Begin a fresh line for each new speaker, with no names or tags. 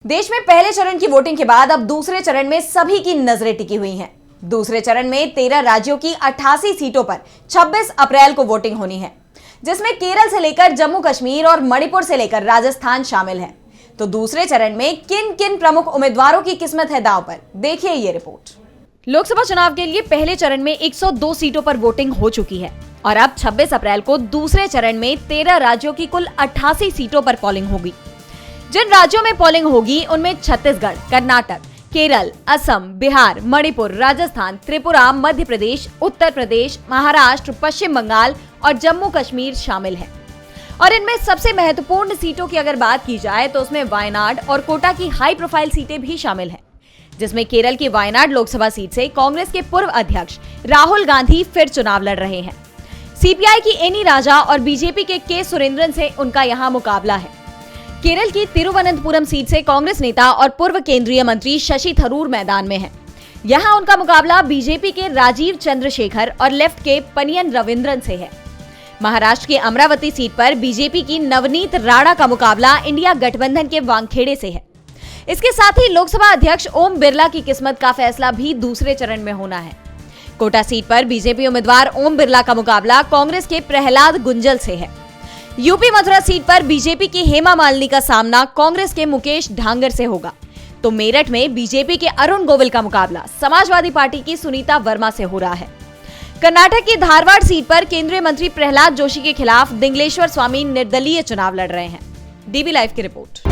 देश में पहले चरण की वोटिंग के बाद अब दूसरे चरण में सभी की नजरें टिकी हुई हैं। दूसरे चरण में 13 राज्यों की 88 सीटों पर 26 अप्रैल को वोटिंग होनी है, जिसमें केरल से लेकर जम्मू कश्मीर और मणिपुर से लेकर राजस्थान शामिल है। तो दूसरे चरण में किन किन प्रमुख उम्मीदवारों की किस्मत है दांव पर, देखिए ये रिपोर्ट। लोकसभा चुनाव के लिए पहले चरण में 102 सीटों पर वोटिंग हो चुकी है और अब 26 अप्रैल को दूसरे चरण में 13 राज्यों की कुल 88 सीटों पर पोलिंग होगी। जिन राज्यों में पोलिंग होगी उनमें छत्तीसगढ़, कर्नाटक, केरल, असम, बिहार, मणिपुर, राजस्थान, त्रिपुरा, मध्य प्रदेश, उत्तर प्रदेश, महाराष्ट्र, पश्चिम बंगाल और जम्मू कश्मीर शामिल हैं। और इनमें सबसे महत्वपूर्ण सीटों की अगर बात की जाए तो उसमें वायनाड और कोटा की हाई प्रोफाइल सीटें भी शामिल हैं, जिसमें केरल की वायनाड लोकसभा सीट से कांग्रेस के पूर्व अध्यक्ष राहुल गांधी फिर चुनाव लड़ रहे हैं। सीपीआई की एनी राजा और बीजेपी के सुरेंद्रन से उनका यहां मुकाबला है। केरल की तिरुवनंतपुरम सीट से कांग्रेस नेता और पूर्व केंद्रीय मंत्री शशि थरूर मैदान में हैं। यहां उनका मुकाबला बीजेपी के राजीव चंद्रशेखर और लेफ्ट के पनियन रविंद्रन से है। महाराष्ट्र की अमरावती सीट पर बीजेपी की नवनीत राणा का मुकाबला इंडिया गठबंधन के वानखेड़े से है। इसके साथ ही लोकसभा अध्यक्ष ओम बिरला की किस्मत का फैसला भी दूसरे चरण में होना है। कोटा सीट पर बीजेपी उम्मीदवार ओम बिरला का मुकाबला कांग्रेस के प्रहलाद गुंजल से है। यूपी मथुरा सीट पर बीजेपी की हेमा मालिनी का सामना कांग्रेस के मुकेश ढांगर से होगा। तो मेरठ में बीजेपी के अरुण गोविल का मुकाबला समाजवादी पार्टी की सुनीता वर्मा से हो रहा है। कर्नाटक की धारवाड़ सीट पर केंद्रीय मंत्री प्रहलाद जोशी के खिलाफ दिंगलेश्वर स्वामी निर्दलीय चुनाव लड़ रहे हैं। डीबी लाइव की रिपोर्ट।